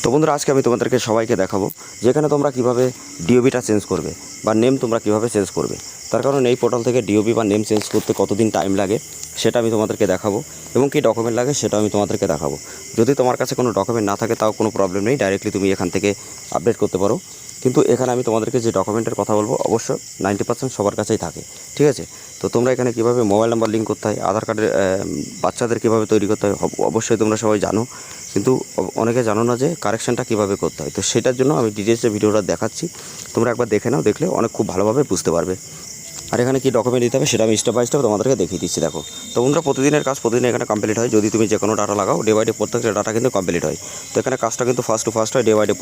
তো বন্ধুরা, আজকে আমি তোমাদেরকে সবাইকে দেখাবো যেখানে তোমরা কিভাবে ডিওবিটা চেঞ্জ করবে বা নেম তোমরা কিভাবে চেঞ্জ করবে। তার কারণ এই পোর্টাল থেকে ডিওবি বা নেম চেঞ্জ করতে কতদিন টাইম লাগে সেটা আমি তোমাদেরকে দেখাবো, এবং কী ডকুমেন্ট লাগে সেটা আমি তোমাদেরকে দেখাবো। যদি তোমার কাছে কোনো ডকুমেন্ট না থাকে তাও কোনো প্রবলেম নেই, ডাইরেক্টলি তুমি এখান থেকে আপডেট করতে পারো। কিন্তু এখানে আমি তোমাদেরকে যে ডকুমেন্টের কথা বলবো অবশ্য 90% সবার কাছেই থাকে, ঠিক আছে। তো তোমরা এখানে কীভাবে মোবাইল নাম্বার লিঙ্ক করতে হয়, আধার কার্ডের বাচ্চাদের কীভাবে তৈরি করতে হয় অবশ্যই তোমরা সবাই জানো, কিন্তু অনেকে জানো না যে কারেকশানটা কীভাবে করতে হয়। তো সেটার জন্য আমি ডিটেলসে ভিডিওটা দেখাচ্ছি, তোমরা একবার দেখে নাও, দেখলে অনেক খুব ভালোভাবে বুঝতে পারবে। আর এখানে কী ডকুমেন্ট দিতে হবে সেটা আমি স্টেপ বাই স্টেপ তোমাদেরকে দেখিয়ে দিচ্ছি। দেখো, তো বন্ধুরা, প্রতিদিনের কাজ প্রতিদিন এখানে কমপ্লিট হয়। যদি তুমি যে কোনো ডাটা লাগাও, ডে বাই ডে প্রত্যেকটা ডাটা কিন্তু কমপ্লিট হয়। তো এখানে কাজটা কিন্তু ফার্স্ট টু ফার্স্ট হয়, ডে বাই ডে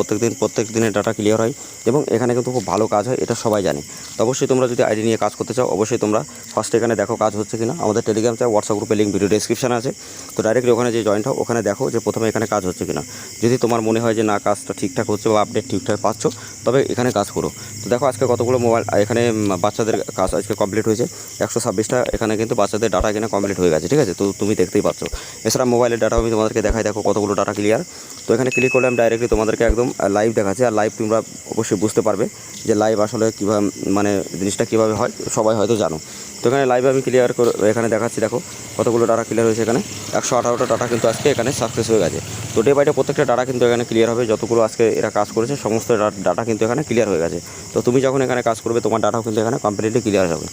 প্রত্যেক দিনের ডাটা ক্লিয়ার হয়, এবং এখানে কিন্তু খুব ভালো কাজ হয়, এটা সবাই জানে। তো অবশ্যই তোমরা যদি আইডি নিয়ে কাজ করতে চাও, অবশ্যই তোমরা ফার্স্টে এখানে দেখো কাজ হচ্ছে কিনা। আমাদের টেলিগ্রাম চাও, হোয়াটসঅ্যাপ গ্রুপে লিঙ্ক ভিডিও ডেসক্রিপশানে আছে। তো ডাইরেক্টলি ওখানে যে জয়েন্ট হও, ওখানে দেখো যে প্রথমে এখানে কাজ হচ্ছে কিনা। যদি তোমার মনে হয় যে না, কাজটা ঠিকঠাক হচ্ছে বা আপডেট ঠিকঠাক পাচ্ছ, তবে এখানে কাজ করো। তো দেখো, আজকে কতগুলো মোবাইল এখানে বাচ্চাদের কাজ আজকে কমপ্লিট হয়েছে। 126টা এখানে কিন্তু বাচ্চাদের ডাটা এখানে কমপ্লিট হয়ে গেছে, ঠিক আছে। তো তুমি দেখতেই পাচ্ছ। এছাড়া মোবাইলের ডাটাও আমি তোমাদেরকে দেখাই, দেখো কতগুলো ডাটা ক্লিয়ার। তো এখানে ক্লিক করলে আমি ডাইরেক্টলি তোমাদেরকে একদম লাইভ দেখাচ্ছি। আর লাইভ তোমরা অবশ্যই বুঝতে পারবে যে লাইভ আসলে কীভাবে, মানে জিনিসটা কীভাবে হয়, সবাই হয়তো জানো। তো এখানে লাইভে আমি ক্লিয়ার করে এখানে দেখাচ্ছি। দেখো কতগুলো ডাটা ক্লিয়ার হয়েছে। এখানে 118টা ডাটা কিন্তু আজকে এখানে সাকসেস হয়ে গেছে। তো ডে বাই ডে প্রত্যেকটা ডাটা কিন্তু এখানে ক্লিয়ার হবে। যতগুলো আজকে এরা কাজ করেছে সমস্ত ডাটা কিন্তু এখানে ক্লিয়ার হয়ে গেছে। তো তুমি যখন এখানে কাজ করবে, তোমার ডাটাও কিন্তু এখানে কমপ্লিটলি ক্লিয়ার হবে।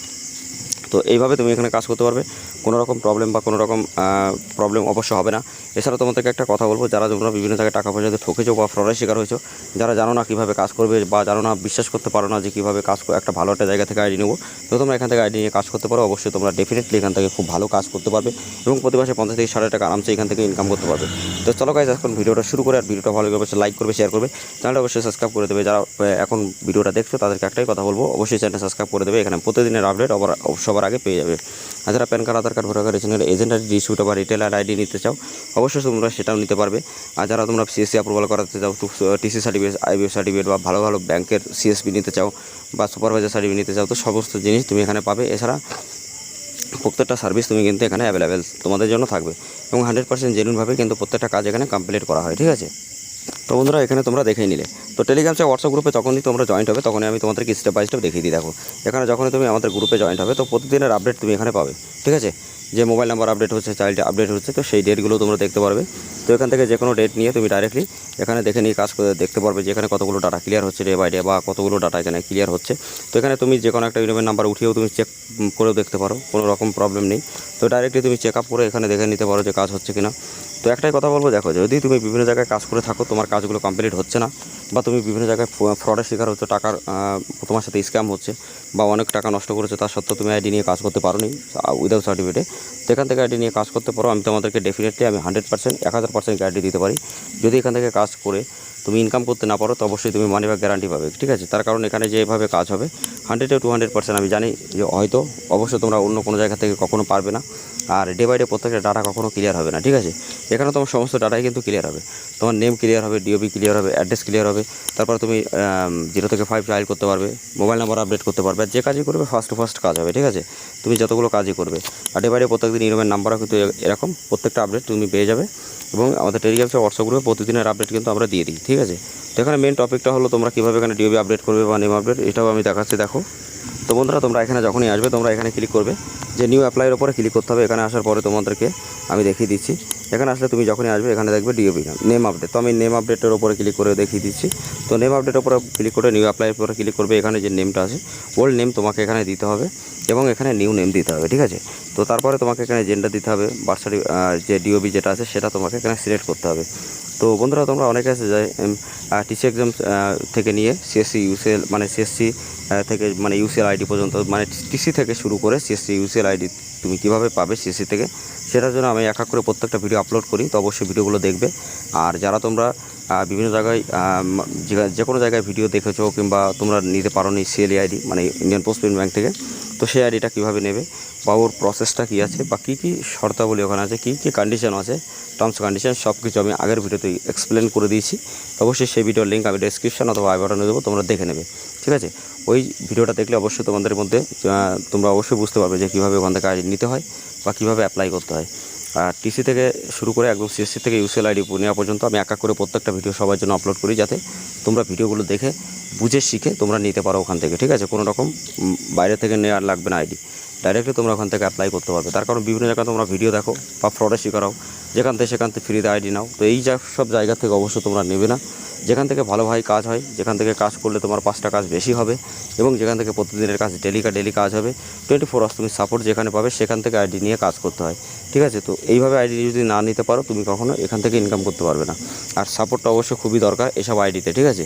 তো এইভাবে তুমি এখানে কাজ করতে পারবে, কোনো রকম প্রবলেম বা কোনো রকম প্রবলেম অবশ্য হবে না। এছাড়া তোমাদেরকে একটা কথা বলবো, যারা তোমরা বিভিন্ন জায়গায় টাকা পয়সাতে ঠকেছো বা ফ্রডের শিকার হয়েছো, যারা জানো না কীভাবে কাজ করবে বা জানো না, বিশ্বাস করতে পারো না যে কীভাবে কাজ একটা ভালো একটা জায়গা থেকে আইডি নেবো, তো তোমরা এখান থেকে আইডি নিয়ে কাজ করতে পারো। অবশ্যই তোমরা ডেফিনেটলি এখান থেকে খুব ভালো কাজ করতে পারবে, এবং প্রতি মাসে 50 থেকে 60 টাকা আরামসে এখান থেকে ইনকাম করতে পারবে। তো চলো গাইস, এখন ভিডিওটা শুরু করে। আর ভিডিওটা ভালো লাগলে অবশ্যই লাইক করবে, শেয়ার করবে, চ্যানেলটা অবশ্যই সাবস্ক্রাইব করে দেবে। যারা এখন ভিডিওটা দেখছো তাদেরকে একটাই কথা বলবো, অবশ্যই চ্যানেলটা সাবস্ক্রাইব করে দেবে। এখানে প্রতিদিনের আপডেট সবার আগে পেয়ে যাবে। আর যারা pan card, Aadhaar card, voter card, ration card, agent ID, distributor বা রিটেলার আইডি নিতে চাও, অবশ্যই তোমরা সেটাও নিতে পারবে। আর যারা তোমরা সিএসসি অ্যাপ্রুভাল করাতে চাও, টিসি সার্টিফিকেট, আইবিএফ সার্টিফিকেট বা ভালো ভালো ব্যাংকের সিএসপি নিতে চাও বা সুপারভাইজার সার্টিফিকেট নিতে চাও, তো সমস্ত জিনিস তুমি এখানে পাবে। এছাড়া প্রত্যেকটা সার্ভিস তুমি কিন্তু এখানে অ্যাভেলেবেল তোমাদের জন্য থাকবে, এবং 100% জেনুইনভাবে কিন্তু প্রত্যেকটা কাজ এখানে কমপ্লিট করা হয়, ঠিক আছে। তো বন্ধুরা, এখানে তোমরা দেখেই নিলে। তো টেলিগ্রাম চাই, হোয়াটসঅ্যাপ গ্রুপে যখনই তোমরা জয়েন্ট হবে, তখনই আমি তোমাদেরকে স্টেপ বাই স্টেপ দেখিয়ে দিই। দেখো, এখানে যখনই তুমি আমাদের গ্রুপে জয়েন্ট হবে, তো প্রতিদিনের আপডেট তুমি এখানে পাবে, ঠিক আছে। যে মোবাইল নাম্বার আপডেট হচ্ছে, চাইল্ড আপডেট হচ্ছে, তো সেই ডেটগুলো তোমরা দেখতে পারবে। তো এখান থেকে যে কোনো ডেট নিয়ে তুমি ডাইরেক্টলি এখানে দেখে নিয়ে কাজ করে দেখতে পারবে যে এখানে কতগুলো ডাটা ক্লিয়ার হচ্ছে ডে বাই ডে, বা কতগুলো ডাটা এখানে ক্লিয়ার হচ্ছে। তো এখানে তুমি যে কোনো একটা ইউনিয়নের নাম্বার উঠিয়েও তুমি চেক করেও দেখতে পারো, কোনো রকম প্রবলেম নেই। তো ডাইরেক্টলি তুমি চেক আপ করে এখানে দেখে নিতে পারো যে কাজ হচ্ছে কিনা। তো একটাই কথা বলবো, দেখো, যদি তুমি বিভিন্ন জায়গায় কাজ করে থাকো, তোমার কাজগুলো কমপ্লিট হচ্ছে না, বা তুমি বিভিন্ন জায়গায় ফ্রডের শিকার হচ্ছে, টাকার তোমার সাথে স্ক্যাম হচ্ছে, বা অনেক টাকা নষ্ট করেছে, তার সত্ত্বেও তুমি আইডি নিয়ে কাজ করতে পারো নি উইদাউট সার্টিফিকেটে, তো এখান থেকে আইডি নিয়ে কাজ করতে পারো। আমি তোমাদেরকে ডেফিনেটলি 100% 1000% গ্যারান্টি দিতে পারি, যদি এখান থেকে কাজ করে তুমি ইনকাম করতে না পারো, তো অবশ্যই তুমি মানি ব্যাক গ্যারান্টি পাবে, ঠিক আছে। তার কারণ এখানে যেভাবে কাজ হবে 100 to 200% আমি জানি যে হয়তো অবশ্যই তোমরা অন্য কোনো জায়গা থেকে কখনো পারবে না। আর ডে বাই ডে প্রত্যেকটা ডাটা কখনো ক্লিয়ার হবে না, ঠিক আছে। এখানে তোমার সমস্ত ডাটাই কিন্তু ক্লিয়ার হবে। তোমার নেম ক্লিয়ার হবে, ডিওবি ক্লিয়ার হবে, অ্যাড্রেস ক্লিয়ার হবে, তারপর তুমি 0 থেকে 5 ডায়াল করতে পারবে, মোবাইল নাম্বার আপডেট করতে পারবে। আর যে কাজই করবে ফার্স্ট টু ফার্স্ট কাজ হবে, ঠিক আছে। তুমি যতগুলো কাজই করবে, আর ডে বাই ডে প্রত্যেকদিন ইউনিয়নের নাম্বারও কিন্তু এরকম প্রত্যেকটা আপডেট তুমি পেয়ে যাবে, এবং আমাদের টেলিগ্রাম হোয়াটসঅ্যাপ গ্রুপে প্রতিদিনের আপডেট কিন্তু আমরা দিয়ে দিই, ঠিক আছে। তো এখানে মেন টপিকটা হলো তোমরা কীভাবে এখানে ডিওবি আপডেট করবে বা নেম আপডেট, এটাও আমি দেখাচ্ছি। দেখো, তো বন্ধুরা, তোমরা এখানে যখনই আসবে, তোমরা এখানে ক্লিক করবে, যে নিউ অ্যাপ্লাইয়ের ওপরে ক্লিক করতে হবে। এখানে আসার পরে তোমাদেরকে আমি দেখিয়ে দিচ্ছি। এখানে আসলে তুমি যখনই আসবে, এখানে দেখবে ডিওবি নেম আপডেট। তো আমি নেম আপডেটের ওপরে ক্লিক করে দেখিয়ে দিচ্ছি। তো নেম আপডেটের ওপরে ক্লিক করে নিউ অ্যাপ্লাইয়ের উপরে ক্লিক করবে। এখানে যে নেমটা আছে, ওল্ড নেম তোমাকে এখানে দিতে হবে, এবং এখানে নিউ নেম দিতে হবে, ঠিক আছে। তো তারপরে তোমাকে এখানে জেন্ডার দিতে হবে, বার্থ সার্টিফিকেট যে ডিওবি যেটা আছে সেটা তোমাকে এখানে সিলেক্ট করতে হবে। তো বন্ধুরা, তোমরা অনেকে আছে যে টিসি এক্সাম থেকে নিয়ে সিএসসি ইউসিএল, মানে সিএসসি থেকে মানে ইউসিএল আইডি পর্যন্ত, মানে টিসি থেকে শুরু করে সিএসসি ইউসিএল আইডি তুমি কীভাবে পাবে সিএসসি থেকে, সেটার জন্য আমি এক এক করে প্রত্যেকটা ভিডিও আপলোড করি। তো অবশ্যই ভিডিওগুলো দেখবে। আর যারা তোমরা বিভিন্ন জায়গায় যে কোনো জায়গায় ভিডিও দেখেছো, কিংবা তোমরা নিতে পারো নি সিএলই আইডি, মানে ইন্ডিয়ান পোস্ট পেমেন্ট ব্যাঙ্ক থেকে, তো সেই আইডিটা কীভাবে নেবে, বা ওর প্রসেসটা কী আছে, বা কী কী শর্তাবলী ওখানে আছে, কী কী কন্ডিশন আছে, টার্মস কন্ডিশন, সব কিছু আমি আগের ভিডিওতে এক্সপ্লেন করে দিয়েছি। অবশ্যই সেই ভিডিওর লিঙ্ক আমি ডেসক্রিপশন অথবা আই বাটনে দেবো, তোমরা দেখে নেবে, ঠিক আছে। ওই ভিডিওটা দেখলে অবশ্যই তোমাদের মধ্যে তোমরা অবশ্যই বুঝতে পারবে যে কীভাবে ওখান থেকে আইডি নিতে হয় বা কীভাবে অ্যাপ্লাই করতে হয়। আর টিসি থেকে শুরু করে একদম সিএসসি থেকে ইউসিএল আইডি নেওয়া পর্যন্ত আমি এক এক করে প্রত্যেকটা ভিডিও সবার জন্য আপলোড করি, যাতে তোমরা ভিডিওগুলো দেখে বুঝে শিখে তোমরা নিতে পারো ওখান থেকে। ঠিক আছে, কোনো রকম বাইরে থেকে নেওয়া লাগবে না আইডি, ডাইরেক্টলি তোমরা ওখান থেকে অ্যাপ্লাই করতে পারবে। তার কারণ বিভিন্ন জায়গায় তোমরা ভিডিও দেখো বা ফ্রডের শিকার হও, যেখান থেকে সেখান থেকে ফ্রিতে আইডি নাও। তো এই সব জায়গা থেকে অবশ্যই তোমরা নেবে না। যেখান থেকে ভালোভাবে কাজ হয়, যেখান থেকে কাজ করলে তোমার 5টা কাজ বেশি হবে এবং যেখান থেকে প্রতিদিনের কাজ ডেলি কাজ হবে, 24 আওয়ার্স তুমি সাপোর্ট যেখানে পাবে সেখান থেকে আইডি নিয়ে কাজ করতে হয়। ঠিক আছে, তো এইভাবে আইডি যদি না নিতে পারো তুমি কখনো এখান থেকে ইনকাম করতে পারবে না। আর সাপোর্টটা অবশ্যই খুবই দরকার এসব আইডিতে। ঠিক আছে,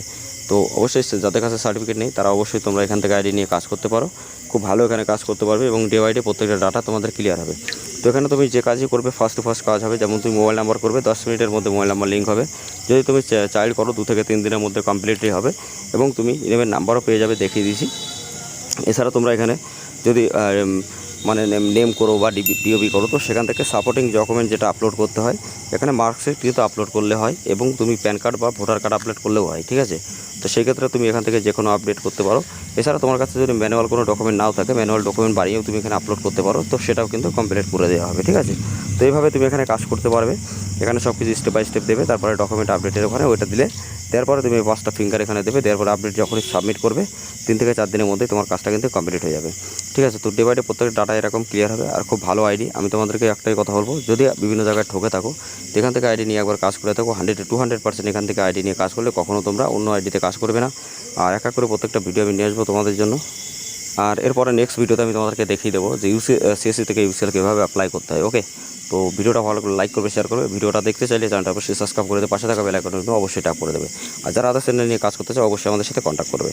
তো অবশ্যই যাদের কাছে সার্টিফিকেট নেই তারা অবশ্যই তোমরা এখান থেকে আইডি নিয়ে কাজ করতে পারো, খুব ভালো এখানে কাজ করতে পারবে এবং ডে বাই ডে প্রত্যেকটা ডাটা তোমাদের ক্লিয়ার হবে। তো এখানে তুমি যে কাজই করবে ফার্স্ট টু ফার্স্ট কাজ হবে, যেমন তুমি মোবাইল নাম্বার করবে 10 মিনিটের মধ্যে মোবাইল নাম্বার লিঙ্ক হবে। যদি তুমি চাইল্ড করো 2 থেকে 3 দিনের মধ্যে কমপ্লিটলি হবে এবং তুমি ইমেল নাম্বারও পেয়ে যাবে, দেখিয়ে দিয়েছি। এছাড়া তোমরা এখানে যদি মানে নেম করো বা ডিওবি করো, তো সেখান থেকে সাপোর্টিং ডকুমেন্ট যেটা আপলোড করতে হয়, এখানে মার্কশিট কিন্তু আপলোড করলে হয় এবং তুমি প্যান কার্ড বা ভোটার কার্ড আপলোড করলেও হয়। ঠিক আছে, তো সেই ক্ষেত্রে তুমি এখান থেকে যে কোনো আপডেট করতে পারো। এছাড়া তোমার কাছে যদি ম্যানুয়াল কোনো ডকুমেন্ট নাও থাকে, ম্যানুয়াল ডকুমেন্ট বানিয়েও তুমি এখানে আপলোড করতে পারো, তো সেটাও কিন্তু কমপ্লিট করে দেওয়া হবে। ঠিক আছে, তো এইভাবে তুমি এখানে কাজ করতে পারবে। এখানে সব কিছু স্টেপ বাই স্টেপ দেবে, তারপরে ডকুমেন্ট আপডেটের ওখানে ওইটা দিলে দেওয়ার পরে তুমি 5টা ফিঙ্গার এখানে দেবে, দেওয়ার পরে আপডেট যখনই সাবমিট করবে 3 থেকে 4 দিনের মধ্যে তোমার কাজটা কিন্তু কমপ্লিট হয়ে যাবে। ঠিক আছে, তো ডে বাই ডে প্রত্যেক ডাটা এরকম ক্লিয়ার হবে আর খুব ভালো আইডি। আমি তোমাদেরকে একটাই কথা বলবো, যদি বিভিন্ন জায়গায় ঠকে থাকো এখান থেকে আইডি নিয়ে একবার কাজ করে থাকো, 100-200% এখান থেকে আইডি নিয়ে কাজ করলে কখনো তোমরা অন্য আইডিতে কাজ করবে না। আর এক এক করে প্রত্যেকটা ভিডিও আমি নিয়ে আসবো তোমাদের জন্য। আর এরপরে নেক্সট ভিডিওতে আমি তোমাদেরকে দেখিয়ে দেবো যে সিএসসি থেকে ইউসিএল কীভাবে অ্যাপ্লাই করতে হয়। ওকে, তো ভিডিওটা ভালো করে লাইক করবে, শেয়ার করবে। ভিডিওটা দেখতে চাইলে চ্যানেলটা অবশ্যই সাবস্ক্রাইব করে দেবে, পাশে থাকা বেল আইকনটা অবশ্যই ট্যাপ করে দেবে। আর যারা আদার্স চ্যানেল নিয়ে কাজ করতে চাও অবশ্যই আমাদের সাথে কন্ট্যাক্ট করবে।